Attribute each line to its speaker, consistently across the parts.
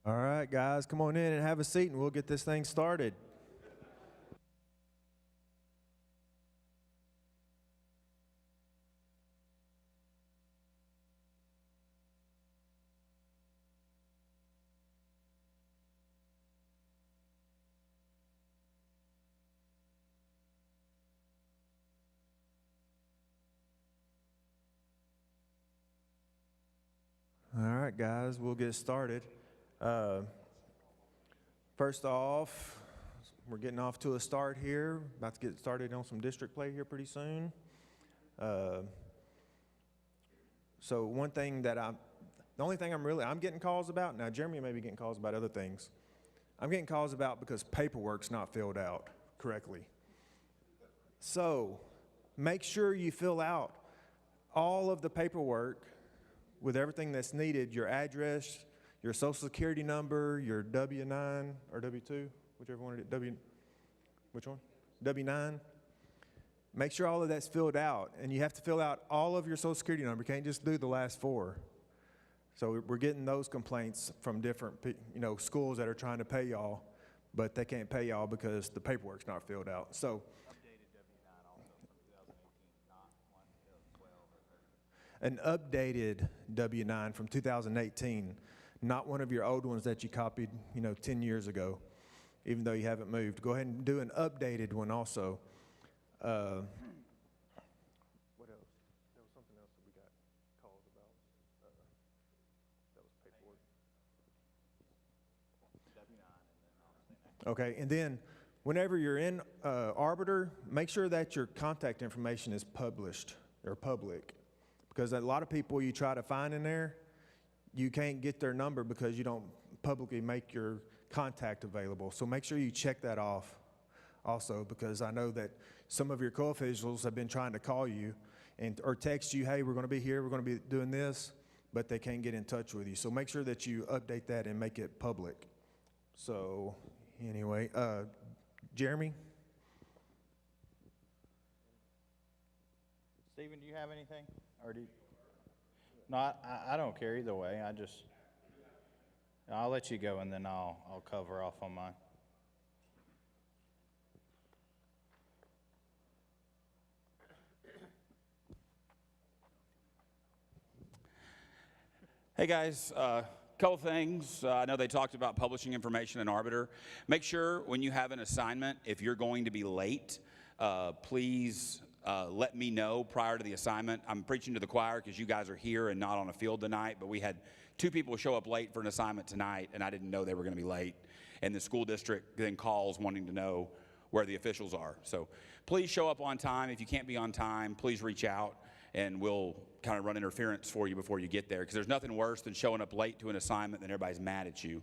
Speaker 1: All right, guys, come on in and have a seat, and we'll get this thing started. All right, guys, we'll get started. First off, we're getting off to a start here. About to get started on some district play here pretty soon. So one thing that the only thing I'm getting calls about, now Jeremy may be getting calls about other things. I'm getting calls about because paperwork's not filled out correctly. So make sure you fill out all of the paperwork with everything that's needed, your address, your social security number, your W-9 or W-2, whichever one it is, which one? W-9. Make sure all of that's filled out, and you have to fill out all of your social security number. You can't just do the last four. So we're getting those complaints from different, schools that are trying to pay y'all, but they can't pay y'all because the paperwork's not filled out. So an updated W-9 from 2018, not one of your old ones that you copied, 10 years ago, even though you haven't moved. Go ahead and do an updated one also. What else? There was something else that we got calls about. That was paperwork. Okay, and then whenever you're in Arbiter, make sure that your contact information is published or public. Because a lot of people you try to find in there, you can't get their number because you don't publicly make your contact available. So make sure you check that off also, because I know that some of your co-officials have been trying to call you or text you, hey, we're going to be here, we're going to be doing this, but they can't get in touch with you. So make sure that you update that and make it public. So anyway, Jeremy?
Speaker 2: Stephen, do you have anything? Or do you? No, I don't care either way. I'll let you go, and then I'll cover off on mine.
Speaker 3: Hey guys, couple things. I know they talked about publishing information in Arbiter. Make sure when you have an assignment, if you're going to be late, please let me know prior to the assignment. I'm preaching to the choir because you guys are here and not on a field tonight, but we had 2 people show up late for an assignment tonight, and I didn't know they were going to be late. And the school district then calls wanting to know where the officials are. So please show up on time. If you can't be on time, please reach out, and we'll kind of run interference for you before you get there, because there's nothing worse than showing up late to an assignment and everybody's mad at you,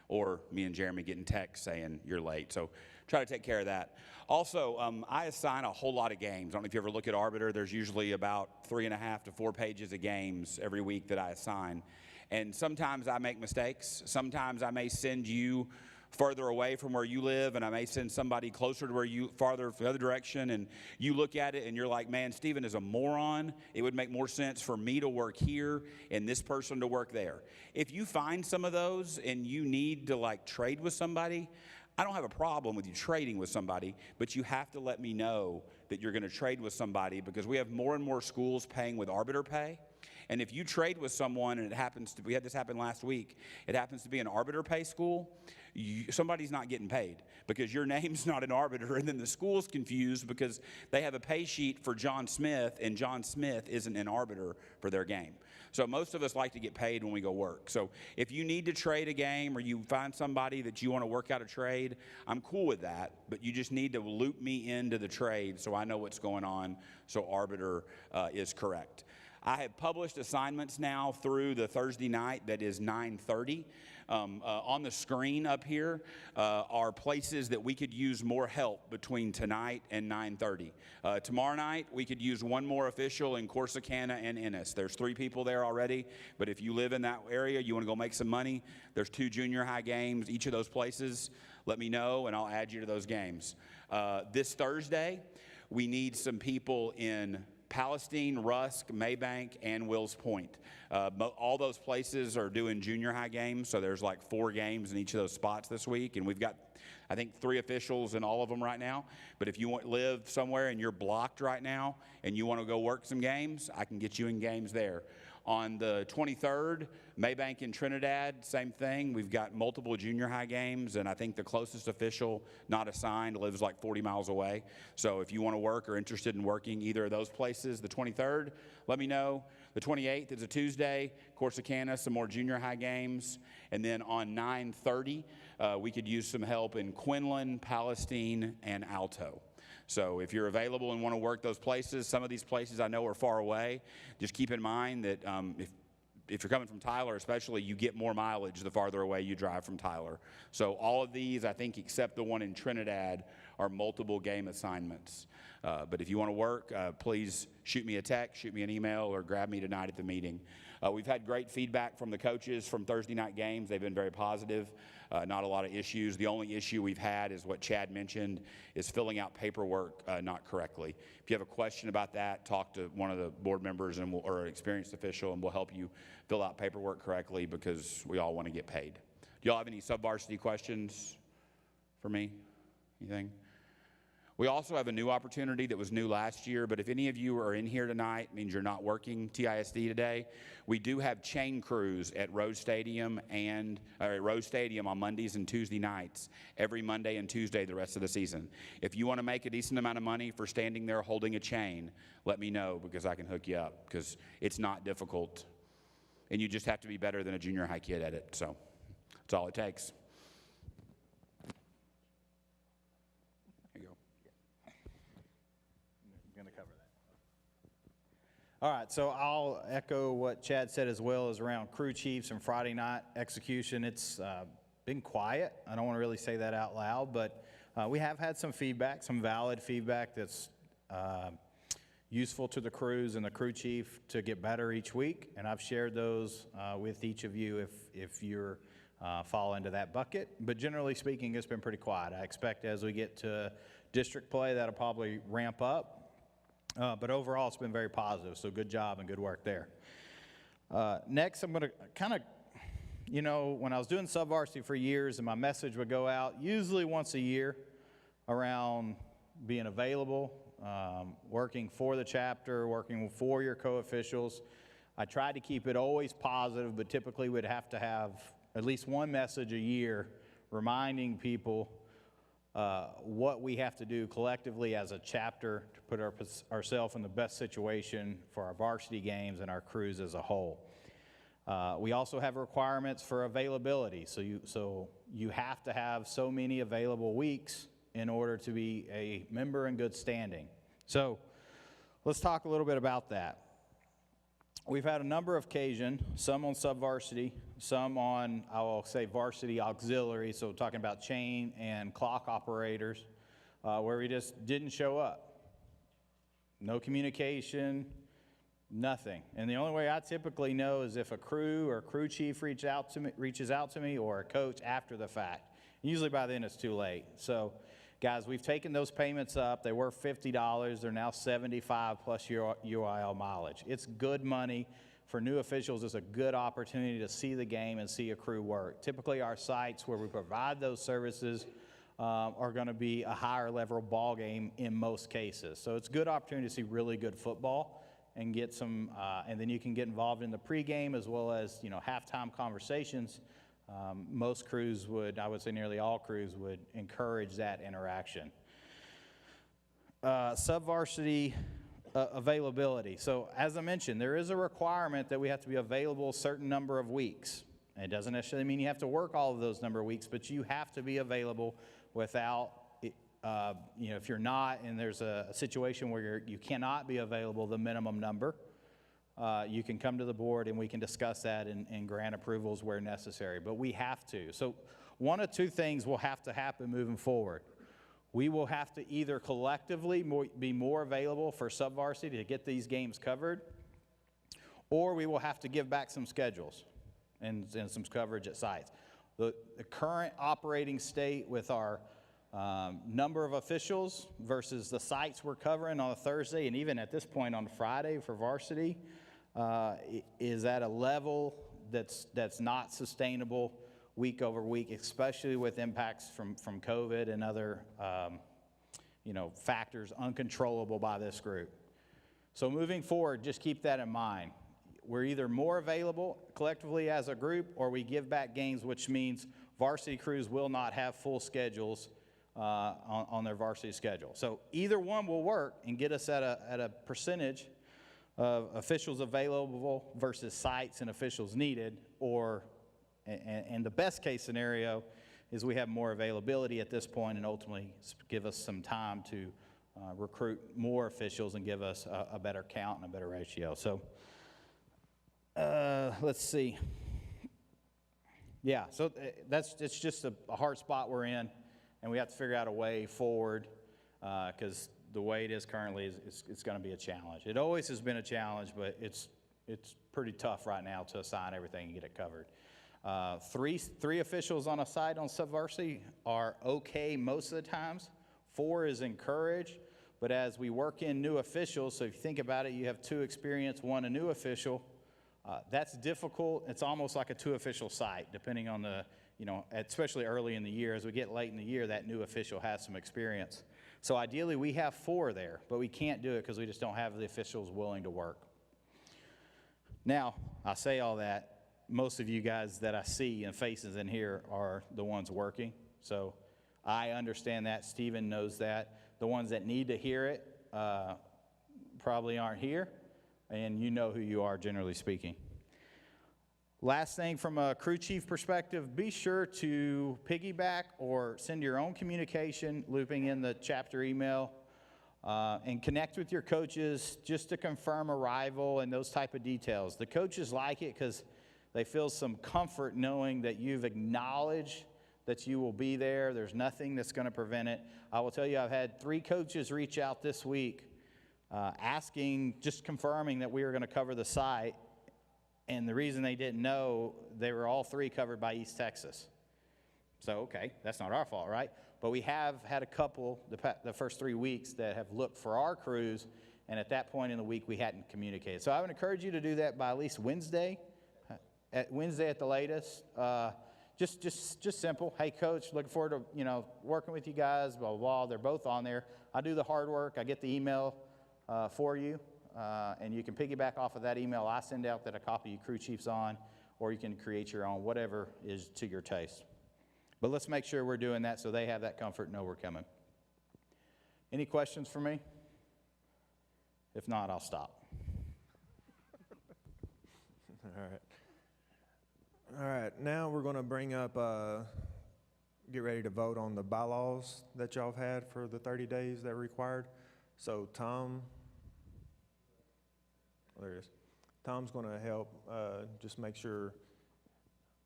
Speaker 3: or me and Jeremy getting texts saying you're late. So try to take care of that. Also, I assign a whole lot of games. I don't know if you ever look at Arbiter. There's usually about 3.5 to 4 pages of games every week that I assign. And sometimes I make mistakes. Sometimes I may send you further away from where you live, and I may send somebody closer to where you, farther the other direction, and you look at it and you're like, man, Stephen is a moron. It would make more sense for me to work here and this person to work there. If you find some of those and you need to trade with somebody, I don't have a problem with you trading with somebody, but you have to let me know that you're going to trade with somebody, because we have more and more schools paying with Arbiter Pay. And if you trade with someone, and we had this happen last week, it happens to be an Arbiter Pay school, somebody's not getting paid because your name's not an Arbiter, and then the school's confused because they have a pay sheet for John Smith, and John Smith isn't an Arbiter for their game. So most of us like to get paid when we go work. So if you need to trade a game, or you find somebody that you want to work out a trade, I'm cool with that, but you just need to loop me into the trade so I know what's going on, so Arbiter is correct. I have published assignments now through the Thursday night that is 9:30. On the screen up here are places that we could use more help between tonight and 9:30. Tomorrow night, we could use one more official in Corsicana and Ennis. There's 3 people there already, but if you live in that area, you want to go make some money, there's 2 junior high games. Each of those places, let me know, and I'll add you to those games. This Thursday, we need some people in Palestine, Rusk, Maybank, and Wills Point. All those places are doing junior high games, so there's like 4 games in each of those spots this week, and we've got, I think, 3 officials in all of them right now. But if you live somewhere and you're blocked right now and you want to go work some games, I can get you in games there. On the 23rd, Maybank and Trinidad, same thing. We've got multiple junior high games, and I think the closest official not assigned lives like 40 miles away. So if you want to work or interested in working either of those places, the 23rd, let me know. The 28th is a Tuesday, Corsicana, some more junior high games. And then on 9/30, we could use some help in Quinlan, Palestine, and Alto. So if you're available and want to work those places, some of these places I know are far away. Just keep in mind that if you're coming from Tyler especially, you get more mileage the farther away you drive from Tyler. So all of these, I think, except the one in Trinidad, are multiple game assignments. But if you want to work, please shoot me a text, shoot me an email, or grab me tonight at the meeting. We've had great feedback from the coaches from Thursday night games. They've been very positive, not a lot of issues. The only issue we've had is what Chad mentioned, is filling out paperwork not correctly. If you have a question about that, talk to one of the board members or an experienced official, and we'll help you fill out paperwork correctly, because we all want to get paid. Do y'all have any sub-varsity questions for me? Anything? We also have a new opportunity that was new last year, but if any of you are in here tonight, it means you're not working TISD today. We do have chain crews at Rose Stadium on Mondays and Tuesday nights, every Monday and Tuesday the rest of the season. If you want to make a decent amount of money for standing there holding a chain, let me know, because I can hook you up, because it's not difficult. And you just have to be better than a junior high kid at it. So that's all it takes.
Speaker 2: All right, so I'll echo what Chad said as well, as around crew chiefs and Friday night execution. It's been quiet. I don't want to really say that out loud, but we have had some feedback, some valid feedback that's useful to the crews and the crew chief to get better each week, and I've shared those with each of you if you're fall into that bucket. But generally speaking, it's been pretty quiet. I expect as we get to district play, that'll probably ramp up. But overall, it's been very positive, so good job and good work there. Next, I'm going to kind of, when I was doing sub-varsity for years, and my message would go out usually once a year around being available, working for the chapter, working for your co-officials. I tried to keep it always positive, but typically we'd have to have at least one message a year reminding people what we have to do collectively as a chapter to put ourselves in the best situation for our varsity games and our crews as a whole. We also have requirements for availability. So you have to have so many available weeks in order to be a member in good standing. So let's talk a little bit about that. We've had a number of occasions, some on sub-varsity, some on, I will say, varsity auxiliary, so talking about chain and clock operators, where we just didn't show up. No communication, nothing. And the only way I typically know is if a crew or crew chief reaches out to me, or a coach after the fact. Usually by then it's too late. So, guys, we've taken those payments up. They were $50. They're now $75 plus your UIL mileage. It's good money. For new officials, it's a good opportunity to see the game and see a crew work. Typically, our sites where we provide those services are going to be a higher level ball game in most cases. So it's a good opportunity to see really good football and get some, and then you can get involved in the pregame as well as, halftime conversations. Most crews would, I would say nearly all crews would encourage that interaction. Sub-varsity availability. So as I mentioned, there is a requirement that we have to be available a certain number of weeks. And it doesn't necessarily mean you have to work all of those number of weeks, but you have to be available without, if you're not and there's a situation where you cannot be available the minimum number, you can come to the board and we can discuss that and grant approvals where necessary, but we have to. So one of two things will have to happen moving forward. We will have to either collectively be more available for sub-varsity to get these games covered, or we will have to give back some schedules and some coverage at sites. The current operating state with our Number of officials versus the sites we're covering on a Thursday, and even at this point on Friday for varsity, is at a level that's not sustainable week over week, especially with impacts from COVID and other factors uncontrollable by this group. So moving forward, just keep that in mind. We're either more available collectively as a group, or we give back games, which means varsity crews will not have full schedules on their varsity schedule. So either one will work and get us at a percentage of officials available versus sites and officials needed, and the best case scenario is we have more availability at this point and ultimately give us some time to recruit more officials and give us a better count and a better ratio. So let's see. Yeah, so it's just a hard spot we're in, and we have to figure out a way forward because the way it is currently it's going to be a challenge. It always has been a challenge, but it's pretty tough right now to assign everything and get it covered. Three officials on a site on subvarsity are okay most of the times. 4 is encouraged, but as we work in new officials, so if you think about it, you have 2 experienced, 1 a new official. That's difficult. It's almost like a 2 official site, depending on the, especially early in the year. As we get late in the year, that new official has some experience. So ideally, we have 4 there, but we can't do it because we just don't have the officials willing to work. Now, I say all that. Most of you guys that I see and faces in here are the ones working. So I understand that. Stephen knows that. The ones that need to hear it probably aren't here, and you know who you are, generally speaking. Last thing, from a crew chief perspective, be sure to piggyback or send your own communication, looping in the chapter email, and connect with your coaches just to confirm arrival and those type of details. The coaches like it because they feel some comfort knowing that you've acknowledged that you will be there. There's nothing that's going to prevent it. I will tell you, I've had 3 coaches reach out this week asking, just confirming that we were going to cover the site. And the reason they didn't know, they were all 3 covered by East Texas. So, okay, that's not our fault, right? But we have had a couple the first 3 weeks that have looked for our crews, and at that point in the week, we hadn't communicated. So I would encourage you to do that by at least Wednesday, at the latest. Just simple. Hey, coach, looking forward to working with you guys. Blah blah blah. They're both on there. I do the hard work. I get the email for you, and you can piggyback off of that email I send out that I copy you crew chiefs on, or you can create your own, whatever is to your taste. But let's make sure we're doing that so they have that comfort and know we're coming. Any questions for me? If not, I'll stop.
Speaker 1: All right, now we're going to bring up, get ready to vote on the bylaws that y'all have had for the 30 days that are required. So Tom, there he is. Tom's going to help just make sure,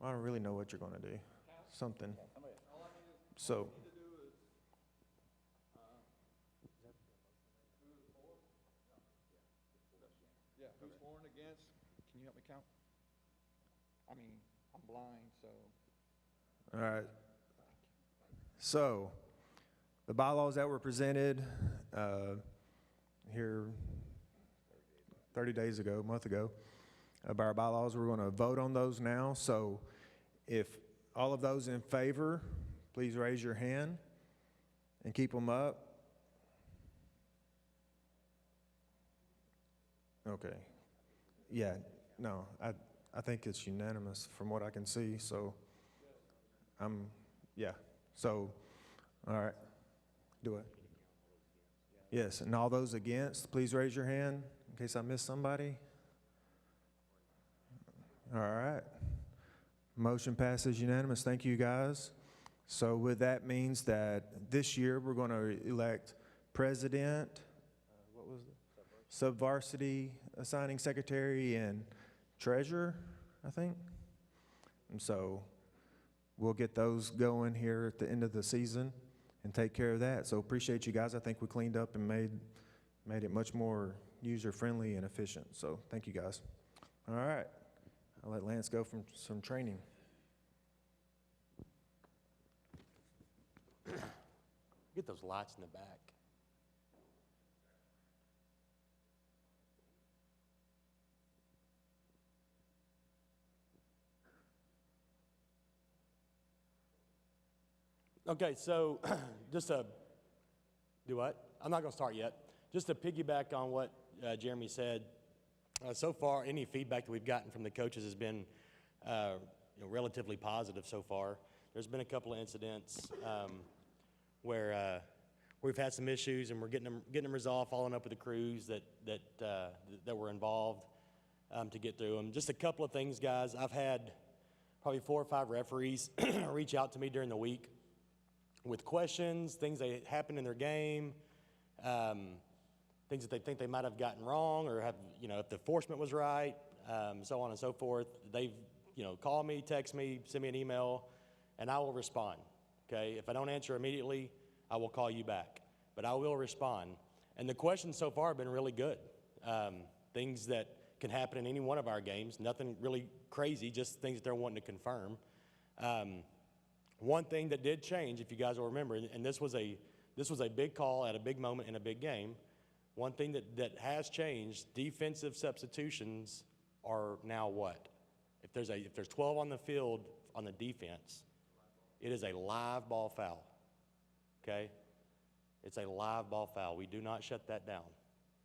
Speaker 1: I don't really know what you're going to do. Something. So.
Speaker 4: Yeah, who's for and against? Can you help me count? I mean, I'm blind, so.
Speaker 1: All right. So, the bylaws that were presented here 30 days ago, a month ago, about our bylaws, we're going to vote on those now. So, if all of those in favor, please raise your hand and keep them up. Okay. Yeah, no, I think it's unanimous from what I can see, so yeah. So, all right, do it. Yes, and all those against, please raise your hand in case I missed somebody. All right. Motion passes unanimous. Thank you, guys. So with that means that this year we're going to elect president, what was it? Subvarsity assigning secretary and treasurer, I think. And so we'll get those going here at the end of the season and take care of that. So appreciate you guys. I think we cleaned up and made it much more user-friendly and efficient. So thank you, guys. All right. I'll let Lance go from some training.
Speaker 5: Get those lights in the back. Okay, so just to do what? I'm not going to start yet. Just to piggyback on what Jeremy said, so far, any feedback that we've gotten from the coaches has been relatively positive so far. There's been a couple of incidents where we've had some issues, and we're getting them resolved, following up with the crews that were involved to get through them. Just a couple of things, guys. I've had probably 4 or 5 referees reach out to me during the week with questions, things that happened in their game, things that they think they might have gotten wrong, or have, if the enforcement was right, so on and so forth. They've, call me, text me, send me an email, and I will respond, okay? If I don't answer immediately, I will call you back, but I will respond. And the questions so far have been really good. Things that can happen in any one of our games, nothing really crazy, just things that they're wanting to confirm. One thing that did change, if you guys will remember, and this was a big call at a big moment in a big game. One thing that has changed, defensive substitutions are now what? If there's 12 on the field on the defense, it is a live ball foul, okay? It's a live ball foul. We do not shut that down,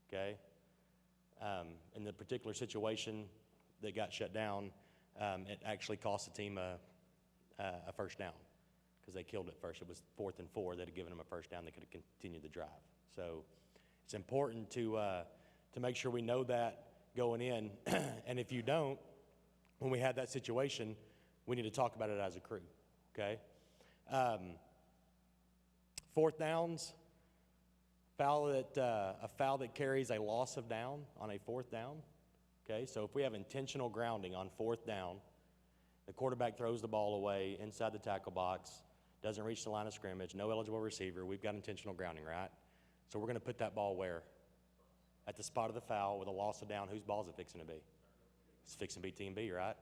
Speaker 5: okay? In the particular situation that got shut down, it actually cost the team a first down because they killed it first. It was 4th and 4. They'd have given them a first down. They could have continued the drive. So it's important to make sure we know that going in. And if you don't, when we have that situation, we need to talk about it as a crew, okay? 4th downs, a foul that carries a loss of down on a 4th down, okay? So if we have intentional grounding on 4th down, the quarterback throws the ball away inside the tackle box, doesn't reach the line of scrimmage, no eligible receiver, we've got intentional grounding, right? So we're going to put that ball where? At the spot of the foul with a loss of down. Whose ball is it fixing to be? It's fixing to be Team B, right?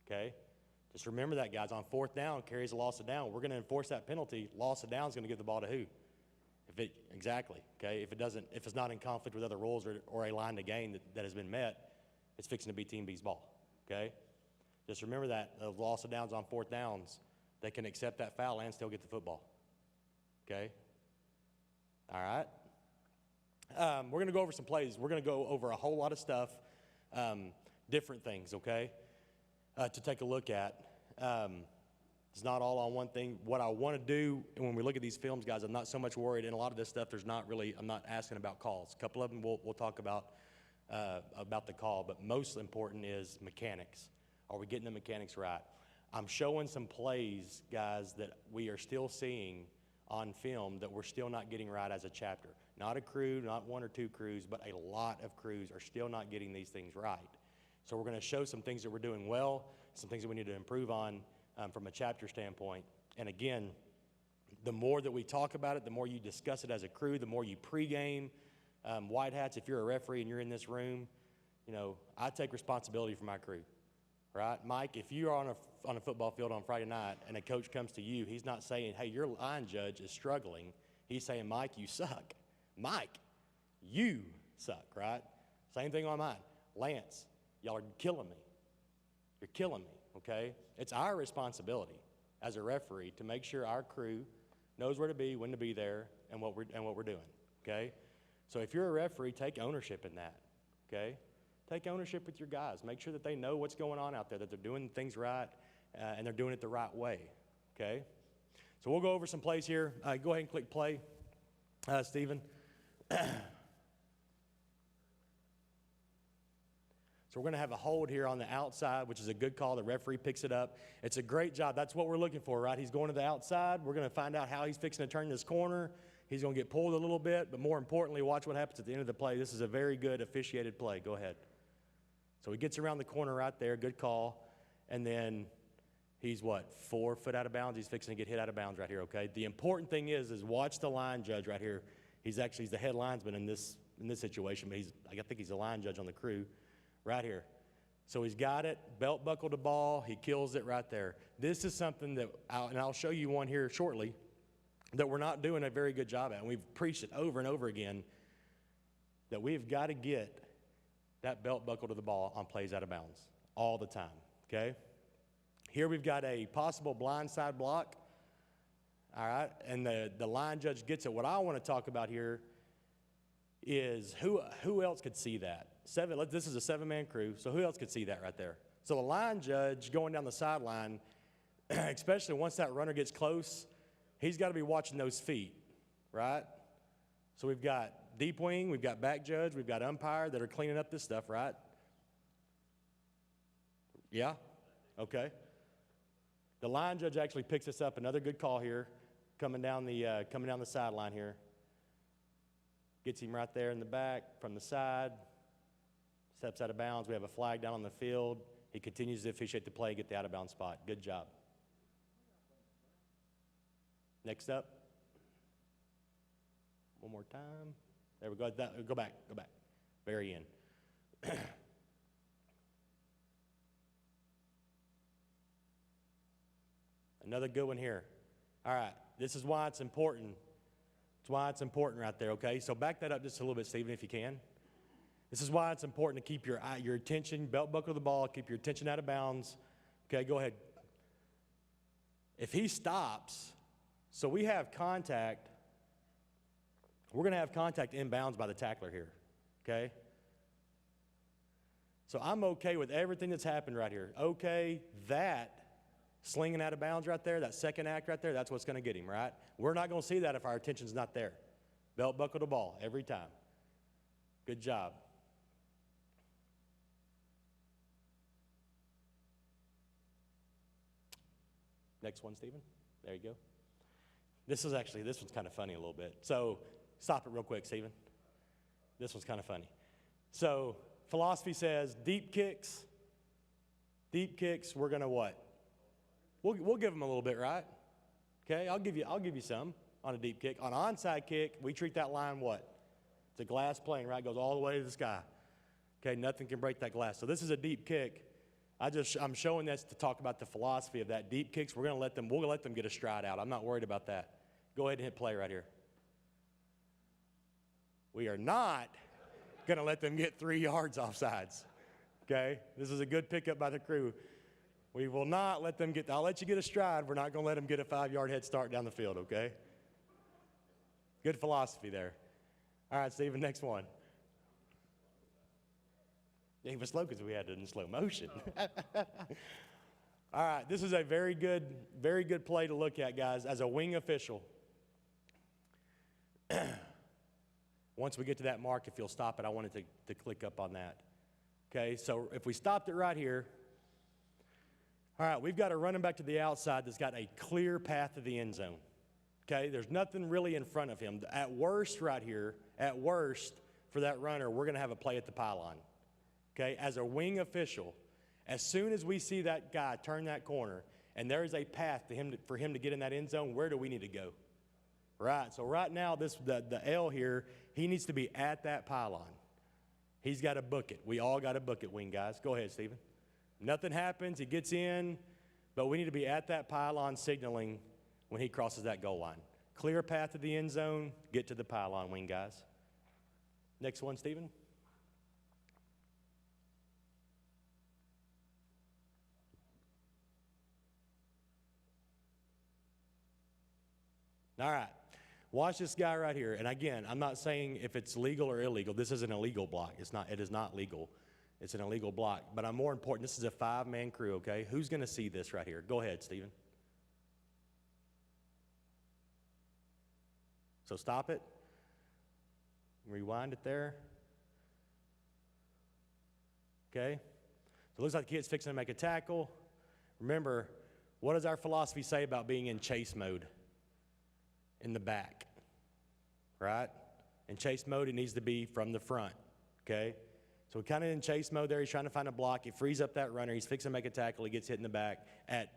Speaker 5: Okay? Just remember that, guys. On 4th down, carries a loss of down. We're going to enforce that penalty. Loss of down is going to give the ball to who? Exactly, okay? If it's not in conflict with other rules or a line to gain that has been met, it's fixing to be Team B's ball, okay? Just remember that, the loss of downs on 4th downs, they can accept that foul and still get the football, okay? All right? We're going to go over some plays. We're going to go over a whole lot of stuff, different things, okay, to take a look at. It's not all on one thing. What I want to do, and when we look at these films, guys, I'm not so much worried. And a lot of this stuff, I'm not asking about calls. A couple of them we'll talk about the call, but most important is mechanics. Are we getting the mechanics right? I'm showing some plays, guys, that we are still seeing on film that we're still not getting right as a chapter. Not a crew, not 1 or 2 crews, but a lot of crews are still not getting these things right. So we're going to show some things that we're doing well, some things that we need to improve on from a chapter standpoint. And again, the more that we talk about it, the more you discuss it as a crew, the more you pregame. White hats, if you're a referee and you're in this room, I take responsibility for my crew, right? Mike, if you're on a football field on Friday night and a coach comes to you, he's not saying, hey, your line judge is struggling. He's saying, Mike, you suck. Mike, you suck, right? Same thing on mine. Lance, y'all are killing me. You're killing me, okay? It's our responsibility as a referee to make sure our crew knows where to be, when to be there, and what we're doing, okay? So if you're a referee, take ownership in that, okay? Take ownership with your guys. Make sure that they know what's going on out there, that they're doing things right, and they're doing it the right way, okay? So we'll go over some plays here. Go ahead and click play, Stephen. So we're going to have a hold here on the outside, which is a good call. The referee picks it up. It's a great job. That's what we're looking for, right? He's going to the outside. We're going to find out how he's fixing to turn this corner. He's going to get pulled a little bit, but more importantly, watch what happens at the end of the play. This is a very good officiated play. Go ahead. So he gets around the corner right there. Good call. And then he's, 4 foot out of bounds? He's fixing to get hit out of bounds right here, okay? The important thing is watch the line judge right here. He's the head linesman in this situation, but I think he's the line judge on the crew right here. So he's got it, belt buckled the ball, he kills it right there. This is something that, and I'll show you one here shortly, that we're not doing a very good job at. And we've preached it over and over again that we've got to get that belt buckle to the ball on plays out of bounds all the time, okay? Here we've got a possible blindside block, all right? And the line judge gets it. What I want to talk about here is who else could see that? This is a 7-man crew, so who else could see that right there? So the line judge going down the sideline, especially once that runner gets close, he's got to be watching those feet, right? So we've got deep wing, we've got back judge, we've got umpire that are cleaning up this stuff, right? Yeah? Okay. The line judge actually picks us up. Another good call here, coming down the sideline here. Gets him right there in the back from the side. Steps out of bounds. We have a flag down on the field. He continues to officiate the play, get the out of bounds spot. Good job. Next up. One more time. There we go. Go back. Very end. Another good one here. All right, this is why it's important. It's why it's important right there, okay? So back that up just a little bit, Stephen, if you can. This is why it's important to keep your attention, belt buckle the ball, keep your attention out of bounds. Okay, go ahead. If he stops, so we have contact, we're going to have contact inbounds by the tackler here, okay? So I'm okay with everything that's happened right here. Okay, that slinging out of bounds right there, that second act right there, that's what's going to get him, right? We're not going to see that if our attention's not there. Belt buckle the ball every time. Good job. Next one, Stephen. There you go. This one's kind of funny a little bit. So stop it real quick, Stephen. This one's kind of funny. So philosophy says deep kicks, we're going to what? We'll give them a little bit, right? Okay, I'll give you some on a deep kick. On an onside kick, we treat that line what? It's a glass plane, right? It goes all the way to the sky. Okay, nothing can break that glass. So this is a deep kick. I'm showing this to talk about the philosophy of that. Deep kicks, we'll let them get a stride out. I'm not worried about that. Go ahead and hit play right here. We are not going to let them get 3 yards offsides. Okay, this is a good pickup by the crew. We will not let them I'll let you get a stride. We're not going to let them get a 5-yard head start down the field, okay? Good philosophy there. All right, Stephen, next one. It was slow because we had it in slow motion. All right, this is a very good play to look at, guys, as a wing official. Once we get to that mark, if you'll stop it, I wanted to click up on that. Okay, so if we stopped it right here, all right, we've got a running back to the outside that's got a clear path to the end zone. Okay, there's nothing really in front of him. At worst right here, for that runner, we're going to have a play at the pylon. Okay, as a wing official, as soon as we see that guy turn that corner and there is a path for him to get in that end zone, where do we need to go? Right, so right now, the L here, he needs to be at that pylon. He's got to book it. We all got to book it, wing guys. Go ahead, Stephen. Nothing happens, he gets in, but we need to be at that pylon signaling when he crosses that goal line. Clear path to the end zone, get to the pylon, wing guys. Next one, Stephen. All right, watch this guy right here. And again, I'm not saying if it's legal or illegal. This is an illegal block. It is not legal. It's an illegal block. But more important, this is a 5-man crew, okay? Who's going to see this right here? Go ahead, Stephen. So stop it. Rewind it there. Okay? So it looks like the kid's fixing to make a tackle. Remember, what does our philosophy say about being in chase mode? In the back, right? In chase mode, it needs to be from the front, okay? So we're kind of in chase mode there. He's trying to find a block. He frees up that runner. He's fixing to make a tackle. He gets hit in the back. At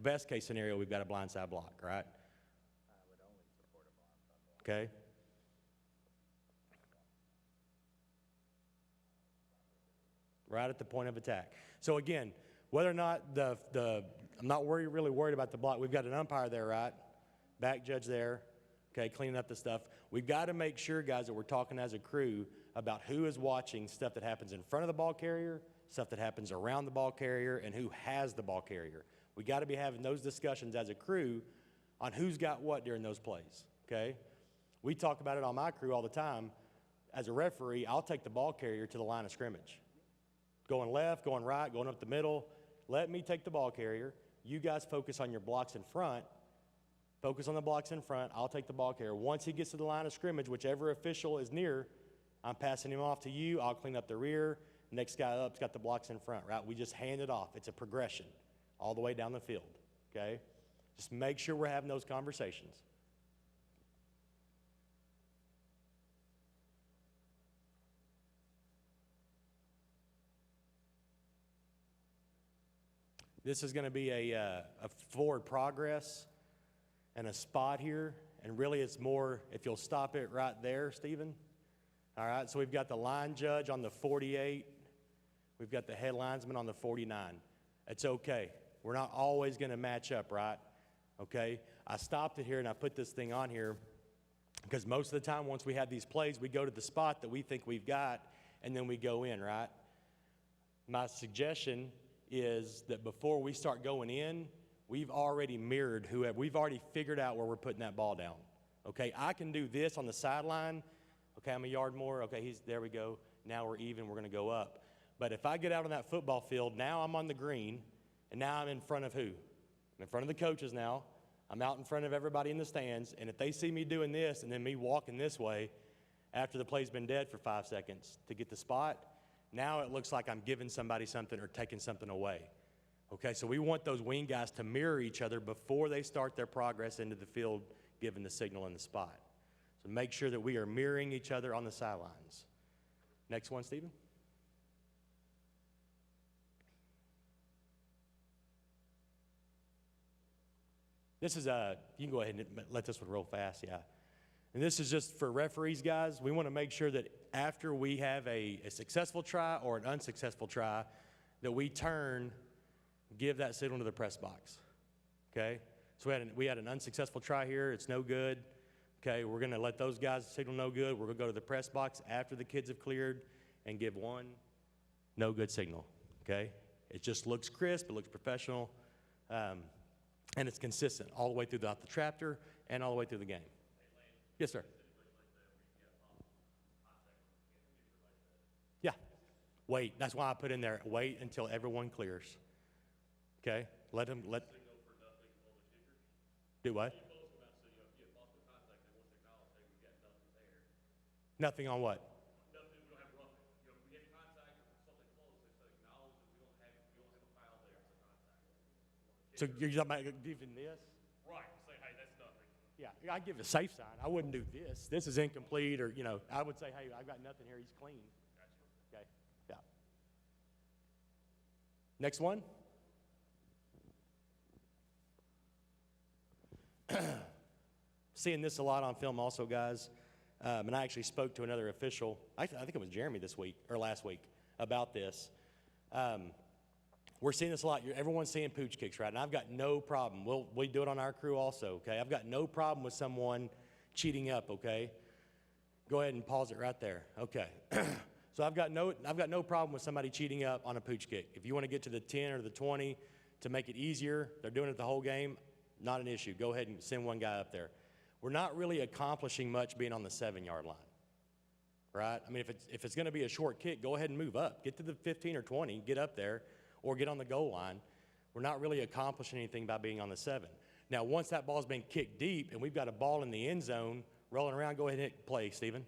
Speaker 5: best case scenario, we've got a blindside block, right? I would only support a blindside block. Okay. Right at the point of attack. So again, whether or not I'm not really worried about the block. We've got an umpire there, right? Back judge there. okay, cleaning up the stuff. We've got to make sure, guys, that we're talking as a crew about who is watching stuff that happens in front of the ball carrier, stuff that happens around the ball carrier, and who has the ball carrier. We got to be having those discussions as a crew on who's got what during those plays, okay? We talk about it on my crew all the time. As a referee, I'll take the ball carrier to the line of scrimmage. Going left, going right, going up the middle. Let me take the ball carrier. You guys focus on your blocks in front. Focus on the blocks in front. I'll take the ball carrier. Once he gets to the line of scrimmage, whichever official is near, I'm passing him off to you. I'll clean up the rear. Next guy up's got the blocks in front, right? We just hand it off. It's a progression all the way down the field, okay? Just make sure we're having those conversations. This is going to be a forward progress and a spot here, and really it's more, if you'll stop it right there, Stephen. All right, so we've got the line judge on the 48. We've got the head linesman on the 49. It's okay. We're not always going to match up, right? Okay? I stopped it here and I put this thing on here because most of the time once we have these plays, we go to the spot that we think we've got and then we go in, right? My suggestion is that before we start going in, we've already mirrored whoever. We've already figured out where we're putting that ball down. Okay, I can do this on the sideline. Okay, I'm a yard more. Okay, there we go. Now we're even. We're going to go up. But if I get out on that football field, now I'm on the green, and now I'm in front of who? I'm in front of the coaches now. I'm out in front of everybody in the stands, and if they see me doing this and then me walking this way after the play's been dead for 5 seconds to get the spot, now it looks like I'm giving somebody something or taking something away. Okay, so we want those wing guys to mirror each other before they start their progress into the field, giving the signal in the spot. So make sure that we are mirroring each other on the sidelines. Next one, Stephen. This is you can go ahead and let this one roll fast, yeah. And this is just for referees, guys. We want to make sure that after we have a successful try or an unsuccessful try, that we turn, give that signal to the press box, okay? So we had an unsuccessful try here. It's no good. Okay, we're going to let those guys signal no good. We're going to go to the press box after the kids have cleared and give one no good signal, okay? It just looks crisp. It looks professional. And it's consistent all the way throughout the chapter and all the way through the game. Yes, sir. Yeah. Wait. That's why I put in there, wait until everyone clears. Okay? Do what? Nothing on what? So you're talking about giving this?
Speaker 6: Right, say, hey, that's nothing.
Speaker 5: Yeah, I'd give a safe sign. I wouldn't do this. This is incomplete, or, I would say, hey, I've got nothing here. He's clean. Okay, yeah. Next one. Seeing this a lot on film also, guys. And I actually spoke to another official, I think it was Jeremy this week, or last week, about this. We're seeing this a lot. Everyone's seeing pooch kicks, right? And I've got no problem. We do it on our crew also, okay? I've got no problem with someone cheating up, okay? Go ahead and pause it right there. Okay. So I've got no problem with somebody cheating up on a pooch kick. If you want to get to the 10 or the 20 to make it easier, they're doing it the whole game, not an issue. Go ahead and send one guy up there. We're not really accomplishing much being on the 7-yard line, right? I mean, if it's going to be a short kick, go ahead and move up. Get to the 15 or 20, get up there, or get on the goal line. We're not really accomplishing anything by being on the 7. Now, once that ball's been kicked deep and we've got a ball in the end zone rolling around, go ahead and hit play, Stephen.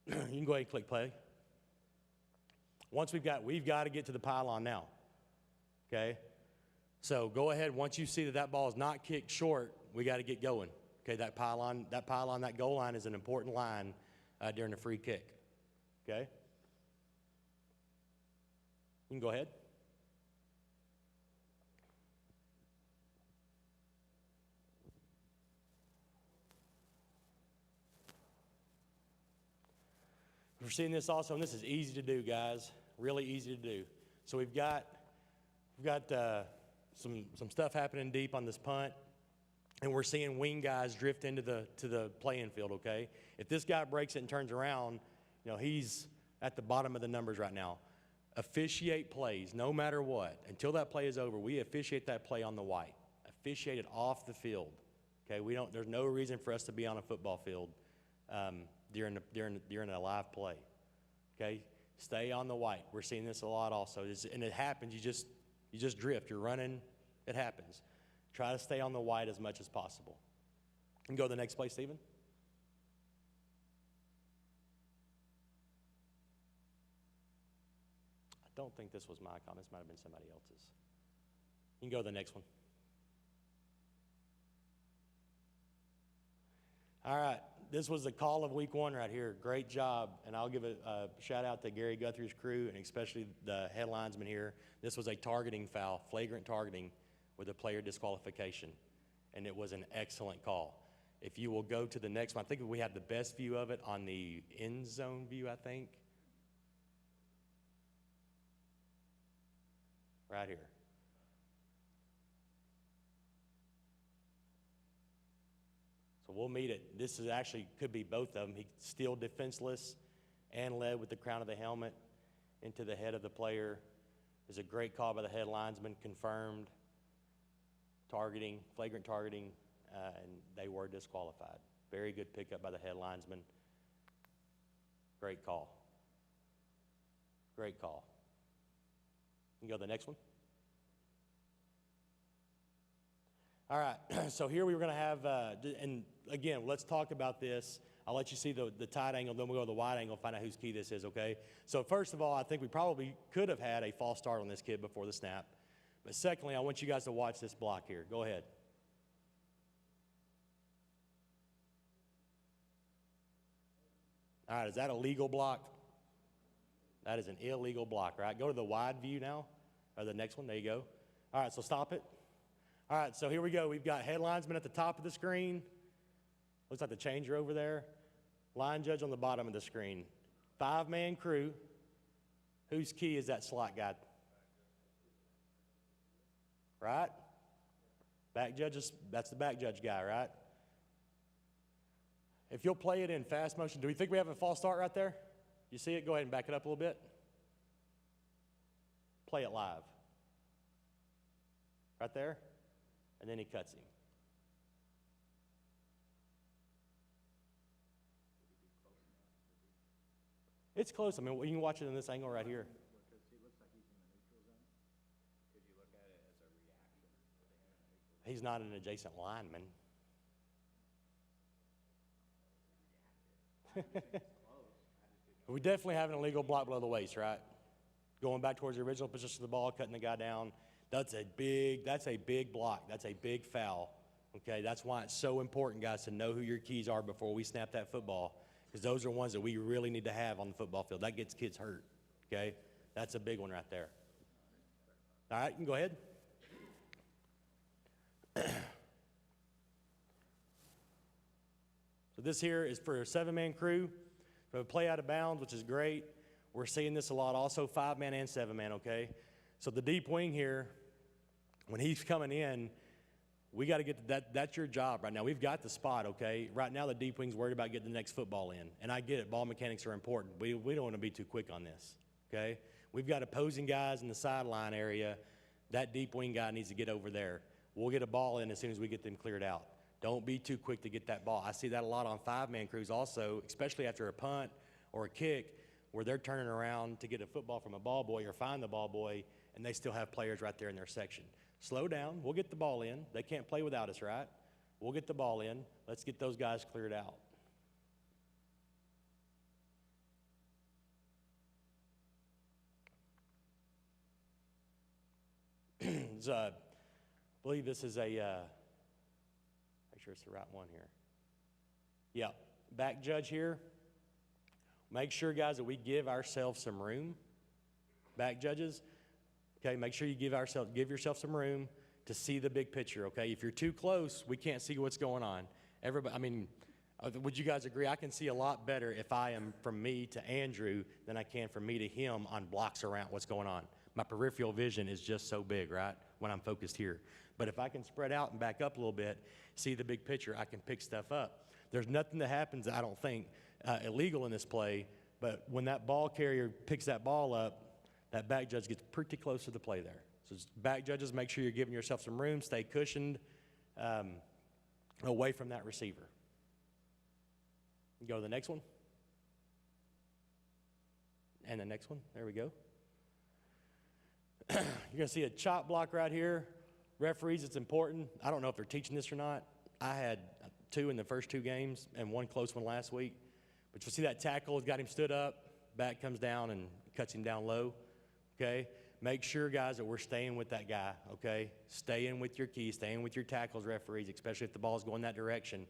Speaker 5: You can go ahead and click play. Once we've got to get to the pylon now, okay? So go ahead, once you see that ball is not kicked short, we got to get going. Okay, that pylon, that goal line is an important line during a free kick, okay? You can go ahead. We're seeing this also, and this is easy to do, guys. Really easy to do. So we've got some stuff happening deep on this punt. and we're seeing wing guys drift into the playing field, okay? If this guy breaks it and turns around, he's at the bottom of the numbers right now. Officiate plays, no matter what. Until that play is over, we officiate that play on the white. Officiate it off the field, okay? There's no reason for us to be on a football field during a live play, okay? Stay on the white. We're seeing this a lot also, and it happens. You just drift. You're running. It happens. Try to stay on the white as much as possible. And go to the next play, Stephen. I don't think this was my comment. This might have been somebody else's. You can go to the next one. All right. This was the call of week 1 right here. Great job. And I'll give a shout out to Gary Guthrie's crew and especially the head linesman here. This was a targeting foul, flagrant targeting with a player disqualification. And it was an excellent call. If you will go to the next one, I think we have the best view of it on the end zone view, I think. Right here. So we'll meet it. This is actually could be both of them. He's still defenseless and led with the crown of the helmet into the head of the player. There's a great call by the head linesman, confirmed targeting, flagrant targeting, and they were disqualified. Very good pickup by the head linesman. Great call. Great call. You can go to the next one. All right, so here we were going to have, and again, let's talk about this. I'll let you see the tight angle, then we'll go to the wide angle and find out whose key this is, okay? So first of all, I think we probably could have had a false start on this kid before the snap. But secondly, I want you guys to watch this block here. Go ahead. All right, is that a legal block? That is an illegal block, right? Go to the wide view now, or the next one. There you go. All right, so stop it. All right, so here we go. We've got head linesman at the top of the screen. Looks like the changer over there. Line judge on the bottom of the screen. 5-man crew. Whose key is that slot guy? Right? Back judges, that's the back judge guy, right? If you'll play it in fast motion, do we think we have a false start right there? You see it? Go ahead and back it up a little bit. Play it live. Right there. And then he cuts him. It's close. I mean, you can watch it in this angle right here. He's not an adjacent lineman. We definitely have an illegal block below the waist, right? Going back towards the original position of the ball, cutting the guy down. That's a big block. That's a big foul. Okay, that's why it's so important, guys, to know who your keys are before we snap that football, because those are ones that we really need to have on the football field. That gets kids hurt. Okay, that's a big one right there. All right, you can go ahead. So this here is for a 7-man crew. We have a play out of bounds, which is great. We're seeing this a lot also, 5-man and 7-man, okay? So the deep wing here, when he's coming in, we got to get that. That's your job right now. We've got the spot, okay? Right now the deep wing's worried about getting the next football in. And I get it, ball mechanics are important. We don't want to be too quick on this, okay? We've got opposing guys in the sideline area. That deep wing guy needs to get over there. We'll get a ball in as soon as we get them cleared out. Don't be too quick to get that ball. I see that a lot on 5-man crews also, especially after a punt or a kick, where they're turning around to get a football from a ball boy or find the ball boy, and they still have players right there in their section. Slow down. We'll get the ball in. They can't play without us, right? We'll get the ball in. Let's get those guys cleared out. I believe this is make sure it's the right one here. Yeah, back judge here. Make sure, guys, that we give ourselves some room. Back judges, okay, make sure you give yourself some room to see the big picture, okay? If you're too close, we can't see what's going on. Everybody, I mean, would you guys agree? I can see a lot better if I am from me to Andrew than I can from me to him on blocks around what's going on. my peripheral vision is just so big, right, when I'm focused here. But if I can spread out and back up a little bit, see the big picture, I can pick stuff up. There's nothing that happens, I don't think, illegal in this play, but when that ball carrier picks that ball up, that back judge gets pretty close to the play there. So back judges, make sure you're giving yourself some room, stay cushioned away from that receiver. Go to the next one. And the next one, there we go. You're gonna see a chop block right here. Referees, it's important. I don't know if they're teaching this or not. I had 2 in the first 2 games and 1 close one last week. But you'll see that tackle has got him stood up, back comes down and cuts him down low, okay? Make sure, guys, that we're staying with that guy, okay? Staying with your key, staying with your tackles, referees, especially if the ball's going that direction.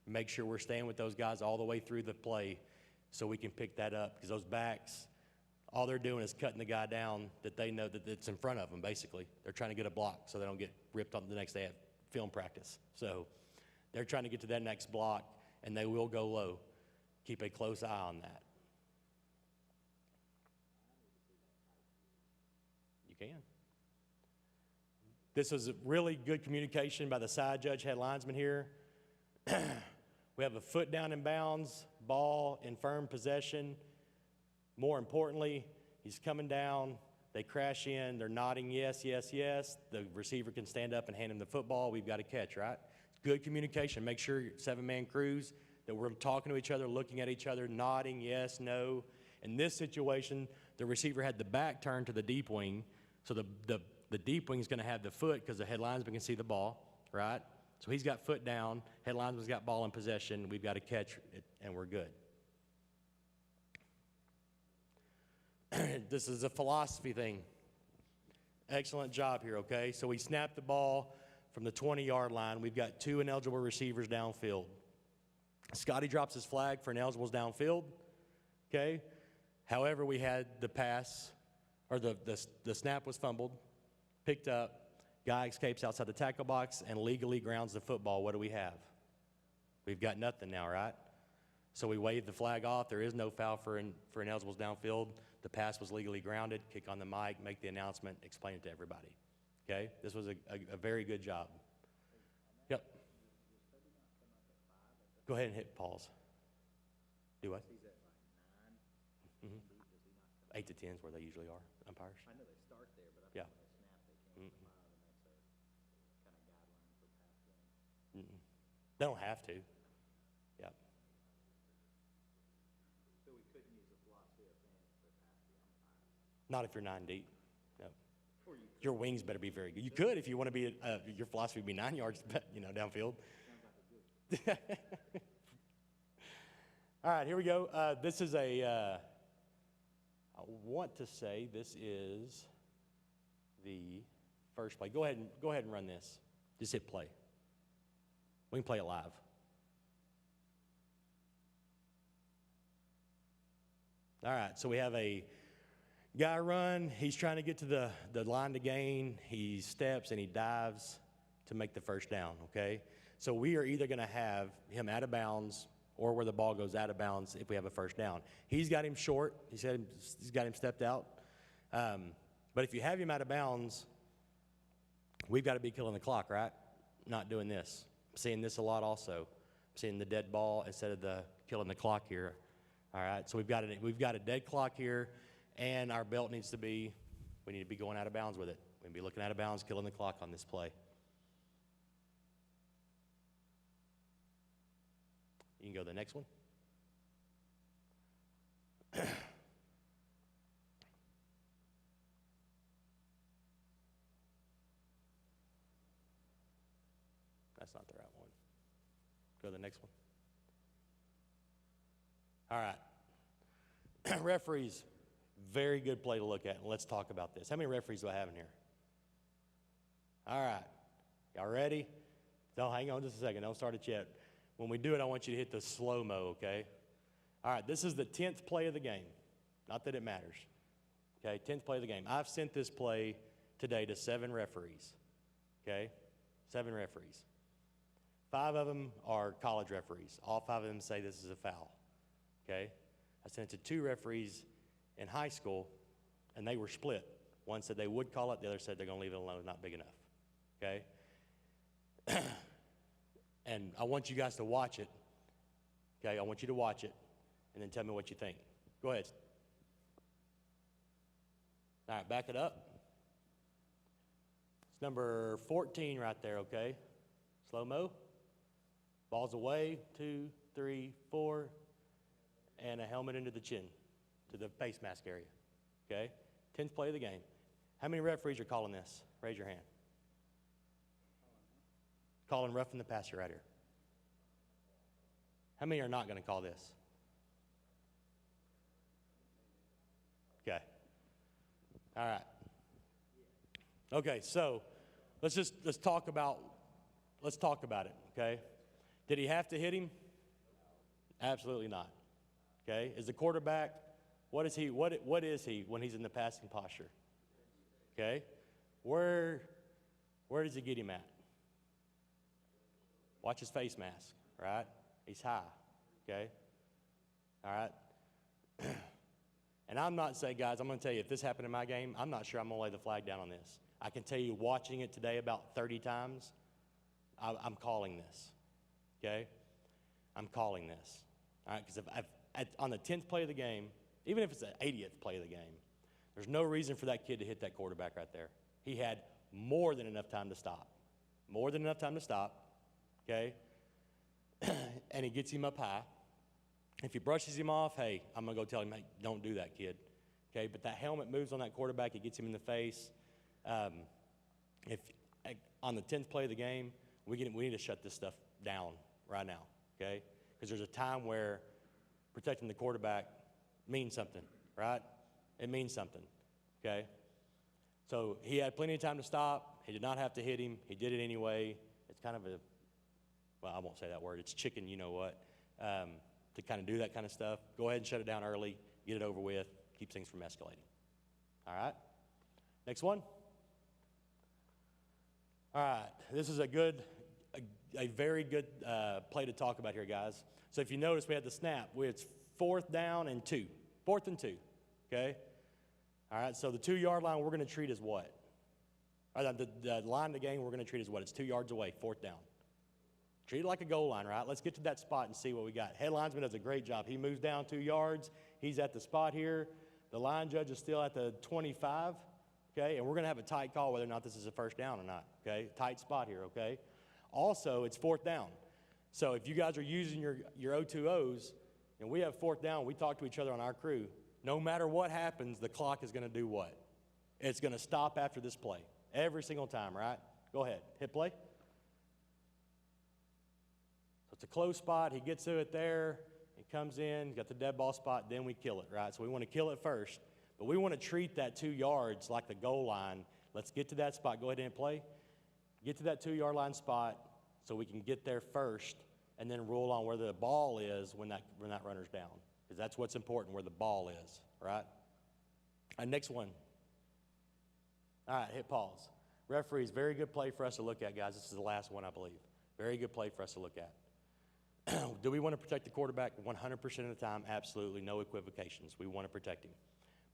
Speaker 5: Make sure we're staying with those guys all the way through the play so we can pick that up, because those backs, all they're doing is cutting the guy down that they know that it's in front of them, basically. They're trying to get a block so they don't get ripped on the next day at film practice. So they're trying to get to that next block, and they will go low. Keep a close eye on that. You can. This was really good communication by the side judge, head linesman here. We have a foot down in bounds, ball in firm possession. More importantly, he's coming down, they crash in, they're nodding yes, yes, yes. The receiver can stand up and hand him the football. We've got to catch, right? Good communication. Make sure 7-man crews, that we're talking to each other, looking at each other, nodding yes, no. In this situation, the receiver had the back turned to the deep wing, so the deep wing is going to have the foot because the head linesman can see the ball, right? So he's got foot down, head linesman's got ball in possession. We've got to catch it, and we're good. This is a philosophy thing. Excellent job here, okay? So we snap the ball from the 20-yard line. We've got 2 ineligible receivers downfield. Scotty drops his flag for ineligibles downfield, okay? However, we had the pass, or the snap was fumbled, picked up, guy escapes outside the tackle box and legally grounds the football. What do we have? We've got nothing now, right? So we wave the flag off. There is no foul for ineligibles downfield. The pass was legally grounded. Kick on the mic, make the announcement, explain it to everybody. Okay? This was a very good job. Yep. Go ahead and hit pause. Do what? 8 to 10 is where they usually are, umpires. I know they start there, but I think when they snap, they can't come out, and that's a kind of guideline for pass game. They don't have to. Yep. So we couldn't use the philosophy of fans for pass the umpire? Not if you're 9 deep. No. Your wings better be very good. You could if you want to be, your philosophy would be 9 yards, downfield. All right, here we go. This is I want to say this is the first play. Go ahead and run this. Just hit play. We can play it live. All right, so we have a guy run. He's trying to get to the line to gain. He steps and he dives to make the first down, okay? So we are either going to have him out of bounds or where the ball goes out of bounds if we have a first down. He's got him short. He's got him stepped out. But if you have him out of bounds, we've got to be killing the clock, right? Not doing this. I'm seeing this a lot also. I'm seeing the dead ball instead of the killing the clock here. All right, so we've got a dead clock here, and our belt needs to be, we need to be going out of bounds with it. We need to be looking out of bounds, killing the clock on this play. You can go to the next one. That's not the right one. Go to the next one. All right. Referees, very good play to look at, and let's talk about this. How many referees do I have in here? All right. Y'all ready? Don't hang on just a second. Don't start it yet. When we do it, I want you to hit the slow-mo, okay? All right, this is the 10th play of the game. Not that it matters. Okay, 10th play of the game. I've sent this play today to 7 referees, okay? 7 referees. 5 of them are college referees. All 5 of them say this is a foul, okay? I sent it to 2 referees in high school, and they were split. One said they would call it, the other said they're going to leave it alone, it's not big enough, okay? And I want you guys to watch it, okay? I want you to watch it, and then tell me what you think. Go ahead. All right, back it up. It's number 14 right there, okay? Slow-mo. Ball's away, 2, 3, 4, and a helmet into the chin, to the face mask area, okay? 10th play of the game. How many referees are calling this? Raise your hand. Calling roughing the passer right here. How many are not going to call this? Okay. All right. Okay, so let's talk about it, okay? Did he have to hit him? Absolutely not. Okay? Is the quarterback, what is he when he's in the passing posture? Okay? Where does he get him at? Watch his face mask, right? He's high. Okay? All right? And I'm not saying, guys, I'm going to tell you, if this happened in my game, I'm not sure I'm going to lay the flag down on this. I can tell you, watching it today about 30 times, I'm calling this. Okay? I'm calling this. All right? Because on the 10th play of the game, even if it's the 80th play of the game, there's no reason for that kid to hit that quarterback right there. He had more than enough time to stop. More than enough time to stop. Okay? And he gets him up high. If he brushes him off, hey, I'm going to go tell him, hey, don't do that, kid. Okay? But that helmet moves on that quarterback. It gets him in the face. On the 10th play of the game, we need to shut this stuff down right now. Okay? Because there's a time where protecting the quarterback means something, right? It means something. Okay? So he had plenty of time to stop. He did not have to hit him. He did it anyway. It's kind of well, I won't say that word. It's chicken, you know what, to kind of do that kind of stuff. Go ahead and shut it down early. Get it over with. Keep things from escalating. All right? Next one. All right. This is a very good play to talk about here, guys. So if you notice, we had the snap. It's 4th down and 2. 4th and 2. Okay? All right. So the 2-yard line we're going to treat as what? The line of the game we're going to treat as what? It's 2 yards away, 4th down. Treat it like a goal line, right? Let's get to that spot and see what we got. Head linesman does a great job. He moves down 2 yards. He's at the spot here. The line judge is still at the 25, okay? And we're going to have a tight call whether or not this is a first down or not, okay? Tight spot here, okay? Also, it's 4th down. So if you guys are using your O2Os and we have 4th down, we talk to each other on our crew, no matter what happens, the clock is going to do what? It's going to stop after this play. Every single time, right? Go ahead. Hit play. It's a close spot. He gets to it there. He comes in, got the dead ball spot, then we kill it, right? So we want to kill it first. But we want to treat that 2 yards like the goal line. Let's get to that spot. Go ahead and play. Get to that 2-yard line spot so we can get there first and then roll on where the ball is when that runner's down. Because that's what's important, where the ball is, right? Next one. All right, hit pause. Referees, very good play for us to look at, guys. This is the last one, I believe. Very good play for us to look at. Do we want to protect the quarterback 100% of the time? Absolutely, no equivocations. We want to protect him.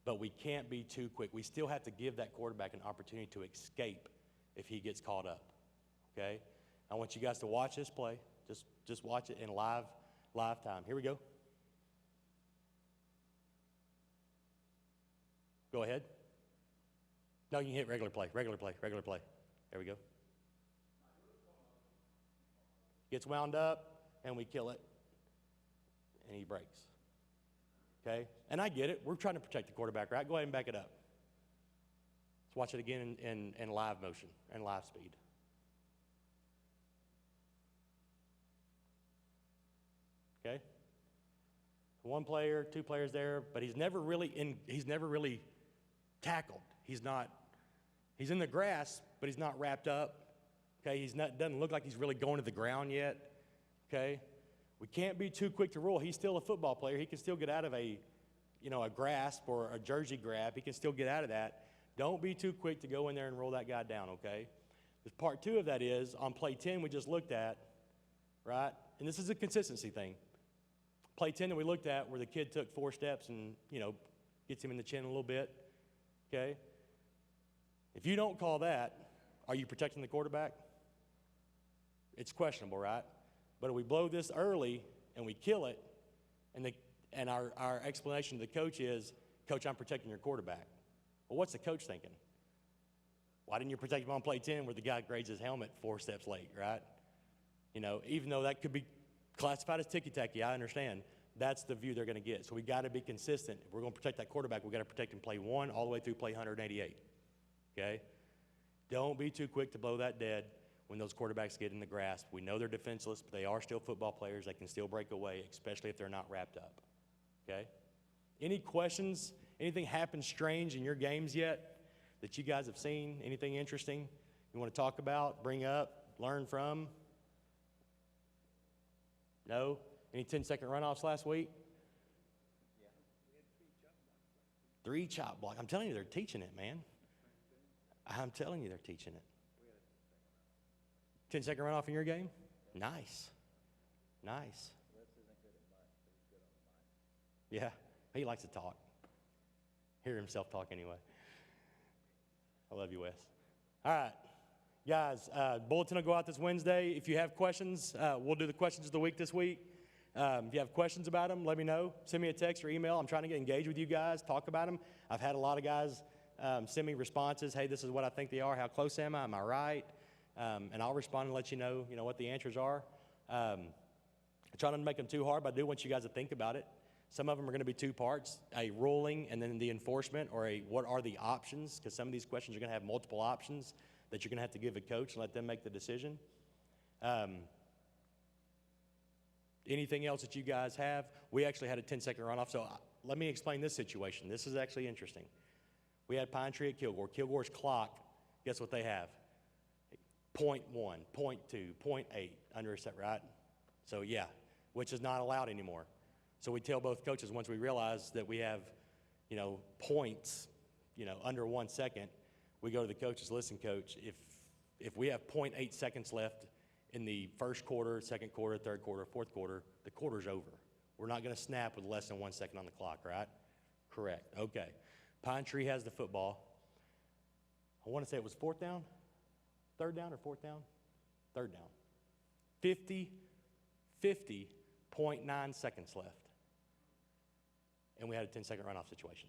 Speaker 5: But we can't be too quick. We still have to give that quarterback an opportunity to escape if he gets caught up, okay? I want you guys to watch this play. Just watch it in live time. Here we go. Go ahead. No, you can hit regular play. There we go. Gets wound up. And we kill it, and he breaks. Okay? And I get it. We're trying to protect the quarterback, right? Go ahead and back it up. Let's watch it again in live motion and live speed. Okay? 1 player, 2 players there, but he's never really tackled. He's in the grass, but he's not wrapped up. Okay? Doesn't look like he's really going to the ground yet. Okay? We can't be too quick to rule. He's still a football player. He can still get out of a grasp or a jersey grab. He can still get out of that. Don't be too quick to go in there and roll that guy down, okay? The part 2 of that is, on play 10 we just looked at, right? And this is a consistency thing. Play 10 that we looked at where the kid took 4 steps and, gets him in the chin a little bit, okay? If you don't call that, are you protecting the quarterback? It's questionable, right? But if we blow this early and we kill it, and our explanation to the coach is, Coach, I'm protecting your quarterback. Well, what's the coach thinking? Why didn't you protect him on play 10 where the guy grades his helmet 4 steps late, right? You know, even though that could be classified as ticky-tacky, I understand. That's the view they're going to get. So we got to be consistent. If we're going to protect that quarterback, we got to protect him play 1 all the way through play 188. Okay? Don't be too quick to blow that dead when those quarterbacks get in the grasp. We know they're defenseless, but they are still football players. They can still break away, especially if they're not wrapped up. Okay? Any questions? Anything happened strange in your games yet that you guys have seen? Anything interesting you want to talk about, bring up, learn from? No? Any 10-second runoffs last week? Yeah. 3 chop blocks. I'm telling you, they're teaching it, man. I'm telling you, they're teaching it. 10-second runoff in your game? Nice. Nice. Yeah, he likes to talk. Hear himself talk anyway. I love you, Wes. All right. Guys, bulletin will go out this Wednesday. If you have questions, we'll do the questions of the week this week. If you have questions about them, let me know. Send me a text or email. I'm trying to get engaged with you guys, talk about them. I've had a lot of guys send me responses. Hey, this is what I think they are. How close am I? Am I right? And I'll respond and let you know what the answers are. I try not to make them too hard, but I do want you guys to think about it. Some of them are going to be 2 parts, a ruling and then the enforcement, or a what are the options, because some of these questions are going to have multiple options that you're going to have to give a coach and let them make the decision. Anything else that you guys have? We actually had a 10-second runoff, so let me explain this situation. This is actually interesting. We had Pine Tree at Kilgore. Kilgore's clock, guess what they have? 0.1, 0.2, 0.8 under a set, right? So yeah, which is not allowed anymore. So we tell both coaches once we realize that we have, points, under 1 second, we go to the coaches, listen, coach, if we have 0.8 seconds left in the first quarter, second quarter, third quarter, fourth quarter, the quarter's over. We're not going to snap with less than 1 second on the clock, right? Correct. Okay. Pine Tree has the football. I want to say it was 4th down, 3rd down or 4th down? 3rd down. 50.9 seconds left. And we had a 10-second runoff situation.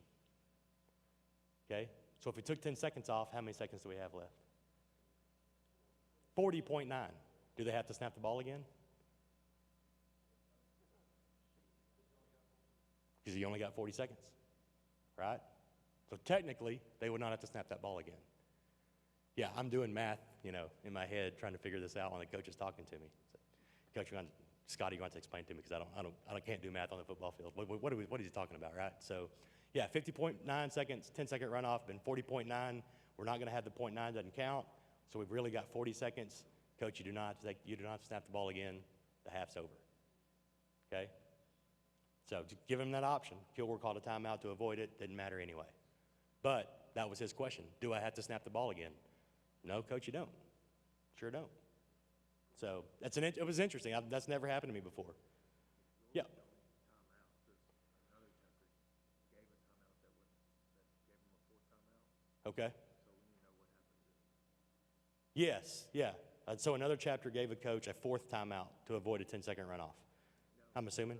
Speaker 5: Okay? So if we took 10 seconds off, how many seconds do we have left? 40.9. Do they have to snap the ball again? Because you only got 40 seconds, right? So technically, they would not have to snap that ball again. Yeah, I'm doing math, in my head, trying to figure this out while the coach is talking to me. So, Coach, Scotty, you want to explain to me because I can't do math on the football field. What is he talking about, right? So, yeah, 50.9 seconds, 10-second runoff, been 40.9. We're not going to have the 0.9 doesn't count. So we've really got 40 seconds. Coach, you do not have to snap the ball again. The half's over. Okay? So to give him that option. Kilgore called a timeout to avoid it. Didn't matter anyway. But that was his question. Do I have to snap the ball again? No, Coach, you don't. Sure don't. So it was interesting. That's never happened to me before. Yeah. Okay. Yes, yeah. So another chapter gave a coach a 4th timeout to avoid a 10-second runoff. I'm assuming?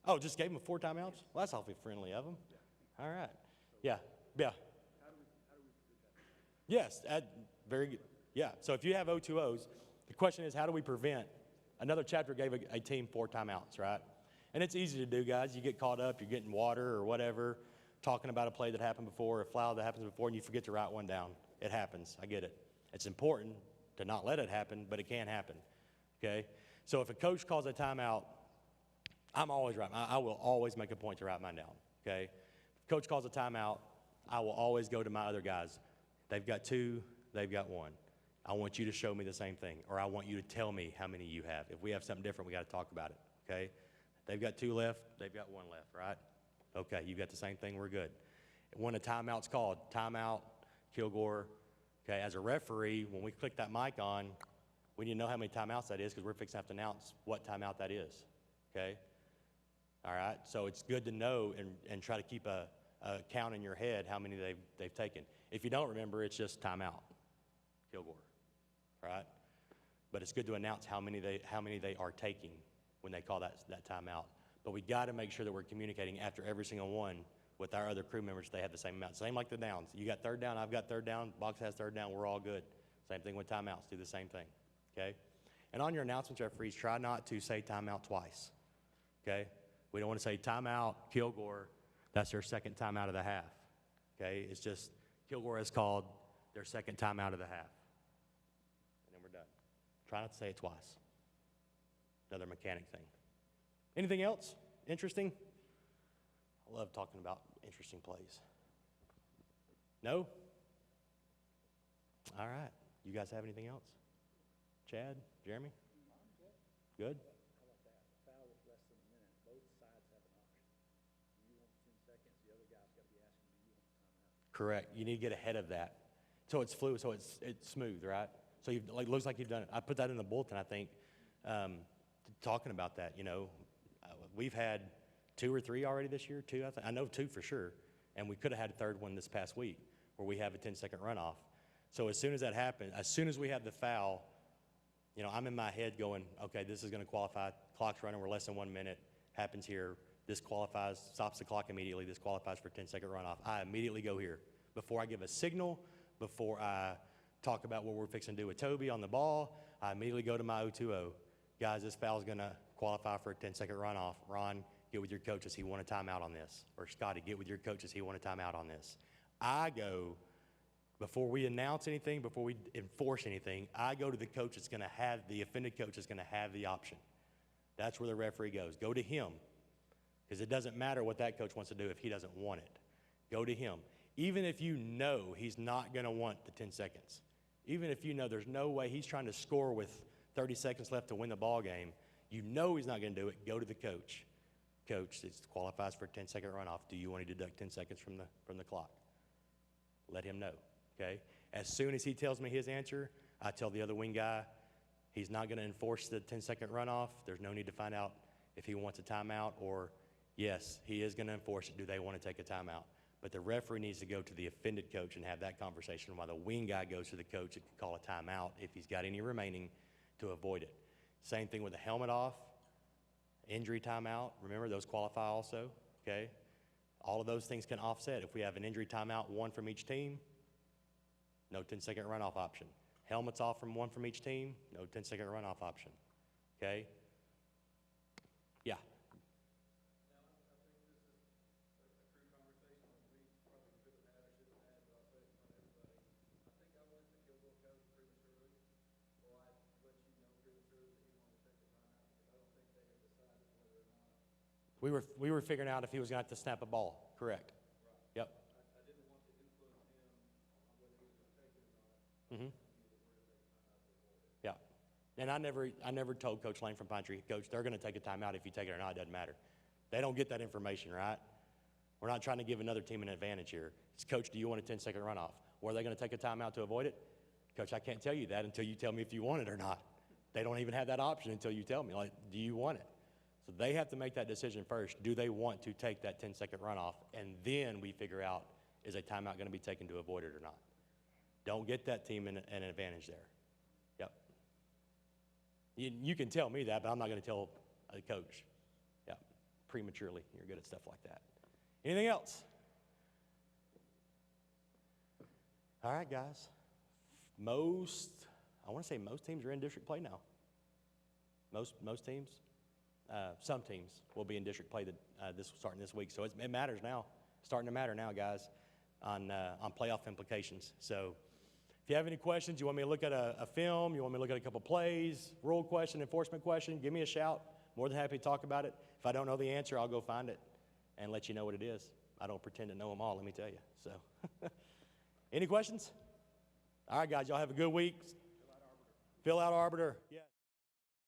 Speaker 5: Oh, just gave him 4 timeouts? Well, that's awfully friendly of him. All right. Yeah, yeah. Yes, very good. Yeah, so if you have O2Os, the question is, how do we prevent? Another chapter gave a team 4 timeouts, right? And it's easy to do, guys. You get caught up, you're getting water or whatever, talking about a play that happened before, a foul that happens before, and you forget to write one down. It happens. I get it. It's important to not let it happen, but it can happen, okay? So if a coach calls a timeout, I'm always right. I will always make a point to write mine down, okay? If coach calls a timeout, I will always go to my other guys. They've got 2, they've got 1. I want you to show me the same thing, or I want you to tell me how many you have. If we have something different, we got to talk about it, okay? They've got 2 left, they've got 1 left, right? Okay, you've got the same thing, we're good. When a timeout's called, timeout, Kilgore, okay, as a referee, when we click that mic on, we need to know how many timeouts that is because we're fixing to have to announce what timeout that is, okay? All right, so it's good to know and try to keep a count in your head how many they've taken. If you don't remember, it's just timeout, Kilgore, right? But it's good to announce how many they are taking when they call that timeout. But we got to make sure that we're communicating after every single one with our other crew members. They have the same amount. Same like the downs. You got third down, I've got third down, Box has third down, we're all good. Same thing with timeouts. Do the same thing, okay? And on your announcements, referees, try not to say timeout twice, okay? We don't want to say timeout, Kilgore. That's their second timeout of the half, okay? It's just Kilgore has called their second timeout of the half. And then we're done. Try not to say it twice. Another mechanic thing. Anything else interesting? I love talking about interesting plays. No? All right. You guys have anything else? Chad, Jeremy? Good? Correct. You need to get ahead of that. So it's fluid, so it's smooth, right? So you like looks like you've done it. I put that in the bulletin, I think, talking about that, you know. We've had 2 or 3 already this year, 2, I know 2 for sure, and we could have had a third one this past week where we have a 10-second runoff. So as soon as that happens, as soon as we have the foul, you know, I'm in my head going, okay, this is going to qualify. Clock's running, we're less than 1 minute. Happens here. This qualifies, stops the clock immediately. This qualifies for a 10-second runoff. I immediately go here. Before I give a signal, before I talk about what we're fixing to do with Toby on the ball, I immediately go to my O2O. Guys, this foul's going to qualify for a 10-second runoff. Ron, get with your coaches. He want a timeout on this. Or Scotty, get with your coaches. He want a timeout on this. I go, before we announce anything, before we enforce anything, I go to the coach that's going to have, the offended coach is going to have the option. That's where the referee goes. Go to him. Because it doesn't matter what that coach wants to do if he doesn't want it. Go to him. Even if you know he's not going to want the 10 seconds. Even if you know there's no way he's trying to score with 30 seconds left to win the ball game, you know he's not going to do it, go to the coach. Coach, this qualifies for a 10-second runoff. Do you want to deduct 10 seconds from the clock? Let him know, okay? As soon as he tells me his answer, I tell the other wing guy he's not going to enforce the 10-second runoff. There's no need to find out if he wants a timeout or, yes, he is going to enforce it. Do they want to take a timeout? But the referee needs to go to the offended coach and have that conversation while the wing guy goes to the coach and can call a timeout if he's got any remaining to avoid it. Same thing with the helmet off, injury timeout. Remember, those qualify also, okay? All of those things can offset. If we have an injury timeout, 1 from each team, no 10-second runoff option. Helmets off from 1 from each team, no 10-second runoff option, okay? Yeah. We were figuring out if he was going to have to snap a ball. Correct. Yep. I didn't want to influence him on whether he was going to take it or not. Yeah. And I never told Coach Lane from Pine Tree, Coach, they're going to take a timeout if you take it or not. It doesn't matter. They don't get that information, right? We're not trying to give another team an advantage here. It's, Coach, do you want a 10-second runoff? Or are they going to take a timeout to avoid it? Coach, I can't tell you that until you tell me if you want it or not. They don't even have that option until you tell me, like, do you want it? So they have to make that decision first. Do they want to take that 10-second runoff? And then we figure out, is a timeout going to be taken to avoid it or not? Don't get that team an advantage there. Yep. You can tell me that, but I'm not going to tell a coach. Yep. Prematurely. You're good at stuff like that. Anything else? All right, guys. I want to say most teams are in district play now. Most teams. Some teams will be in district play starting this week. So it matters now. Starting to matter now, guys, on playoff implications. So if you have any questions, you want me to look at a film, you want me to look at a couple plays, rule question, enforcement question, give me a shout. More than happy to talk about it. If I don't know the answer, I'll go find it and let you know what it is. I don't pretend to know them all, let me tell you. So, any questions? All right, guys, y'all have a good week. Fill out Arbiter. Yeah.